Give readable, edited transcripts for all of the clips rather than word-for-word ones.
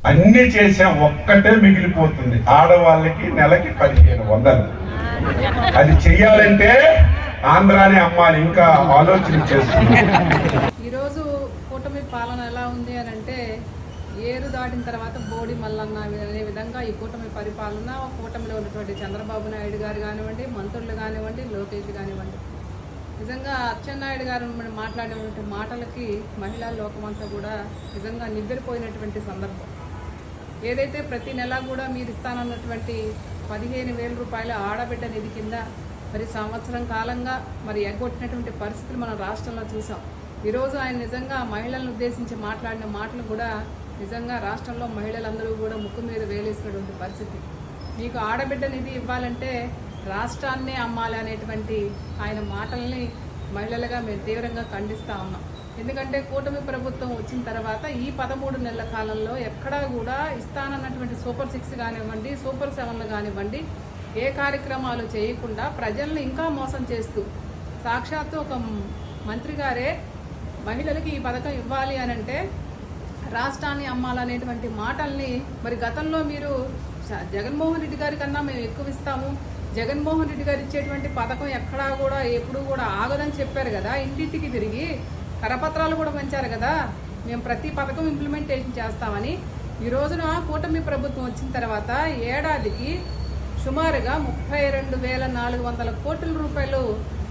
అన్ని చేసాం, ఒక్కటే మిగిలిపోతుంది, ఆడవాళ్ళకి నెలకి 1500. అది చెయ్యాలంటే ఆంధ్రాని అమ్మాలి, ఇంకా ఆలోచన చేస్తున్నాం. ఈరోజు కూటమి పాలన ఎలా ఉంది అని అంటే, ఏరు దాటిన తర్వాత బోడి మల్లన్న అనే విధంగా ఈ కూటమి పరిపాలన, కూటమిలో ఉన్నటువంటి చంద్రబాబు నాయుడు గారు కానివ్వండి, మంత్రులు కానివ్వండి, లోకేష్ కానివ్వండి, నిజంగా అచ్చెన్నాయుడు గారు మాట్లాడినటువంటి మాటలకి మహిళా లోకమంతా కూడా నిజంగా నివ్వెరపోయినటువంటి సందర్భం. ఏదైతే ప్రతి నెల కూడా మీరు ఇస్తానన్నటువంటి 15,000 రూపాయల ఆడబిడ్డ నిధి కింద మరి సంవత్సరం కాలంగా మరి ఎగ్గొట్టినటువంటి పరిస్థితులు మనం రాష్ట్రంలో చూసాం. ఈరోజు ఆయన నిజంగా మహిళలను ఉద్దేశించి మాట్లాడిన మాటలు కూడా నిజంగా రాష్ట్రంలో మహిళలందరూ కూడా ముక్కు మీద వేలేసినటువంటి పరిస్థితి. మీకు ఆడబిడ్డ నిధి ఇవ్వాలంటే రాష్ట్రాన్నే అమ్మాలి అనేటువంటి ఆయన మాటల్ని మహిళలుగా మేము తీవ్రంగా ఖండిస్తా ఉన్నాం. ఎందుకంటే కూటమి ప్రభుత్వం వచ్చిన తర్వాత ఈ 13 నెలల కాలంలో ఎక్కడా కూడా ఇస్తానన్నటువంటి సూపర్ 6 కానివ్వండి, సూపర్ 7 కానివ్వండి, ఏ కార్యక్రమాలు చేయకుండా ప్రజల్ని ఇంకా మోసం చేస్తూ, సాక్షాత్తు ఒక మంత్రి గారే మహిళలకి ఈ పథకం ఇవ్వాలి అని అంటే రాష్ట్రాన్ని అమ్మాలనేటువంటి మాటల్ని మరి గతంలో మీరు జగన్మోహన్ రెడ్డి గారి కన్నా మేము ఎక్కువ ఇస్తాము, జగన్మోహన్ రెడ్డి గారు ఇచ్చేటువంటి పథకం ఎక్కడా కూడా ఎప్పుడు కూడా ఆగదని చెప్పారు కదా, ఇంటింటికి తిరిగి కరపత్రాలు కూడా పంచారు కదా, మేము ప్రతి పథకం ఇంప్లిమెంటేషన్ చేస్తామని. ఈ రోజున కూటమి ప్రభుత్వం వచ్చిన తర్వాత ఏడాదికి సుమారుగా 32,400 కోట్ల రూపాయలు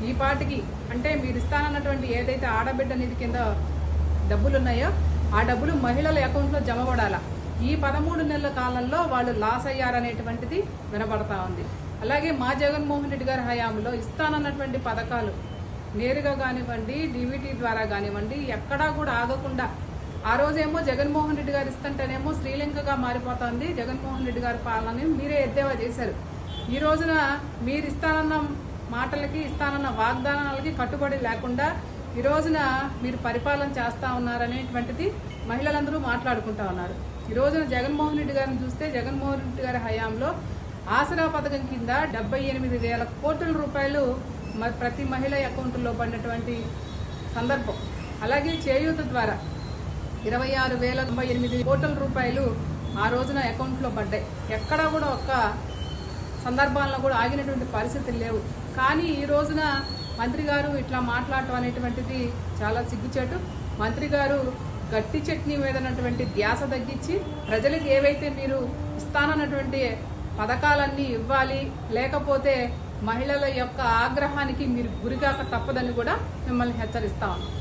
ఈ పాటికి, అంటే మీరు ఇస్తానన్నటువంటి ఏదైతే ఆడబిడ్డ నిధి కింద డబ్బులున్నాయో ఆ డబ్బులు మహిళల అకౌంట్లో జమ పడాలా. ఈ 13 నెలల కాలంలో వాళ్ళు లాస్ అయ్యారనేటువంటిది వినబడతా ఉంది. అలాగే మా జగన్మోహన్ రెడ్డి గారి హయాంలో ఇస్తానన్నటువంటి పథకాలు నేరుగా కానివ్వండి, డీబీటీ ద్వారా కానివ్వండి, ఎక్కడా కూడా ఆగకుండా, ఆ రోజేమో జగన్మోహన్ రెడ్డి గారు ఇస్తుంటేనేమో శ్రీలంకగా మారిపోతుంది జగన్మోహన్ రెడ్డి గారి పాలనని మీరే ఎద్దేవా చేశారు. ఈ రోజున మీరు ఇస్తానన్న మాటలకి, ఇస్తానన్న వాగ్దానాలకి కట్టుబడి లేకుండా ఈ రోజున మీరు పరిపాలన చేస్తా ఉన్నారనేటువంటిది మహిళలందరూ మాట్లాడుకుంటా ఉన్నారు. ఈ రోజున జగన్మోహన్ రెడ్డి గారిని చూస్తే, జగన్మోహన్ రెడ్డి గారి హయాంలో ఆసరా పథకం కింద 78,000 కోట్ల రూపాయలు ప్రతి మహిళ అకౌంట్లో పడినటువంటి సందర్భం. అలాగే చేయూత ద్వారా 26,098 కోట్ల రూపాయలు ఆ రోజున అకౌంట్లో పడ్డాయి. ఎక్కడా కూడా ఒక్క సందర్భాల్లో కూడా ఆగినటువంటి పరిస్థితులు లేవు. కానీ ఈ రోజున మంత్రి గారు ఇట్లా మాట్లాడటం అనేటువంటిది చాలా సిగ్గుచేటు. మంత్రి గారు గట్టి చట్నీ మీద ఉన్నటువంటి ధ్యాస తగ్గించి ప్రజలకు ఏవైతే మీరు ఇస్తానన్నటువంటి పథకాలన్నీ ఇవ్వాలి, లేకపోతే మహిళల యొక్క ఆగ్రహానికి మీరు గురికాక తప్పదని కూడా మిమ్మల్ని హెచ్చరిస్తా ఉన్నాం.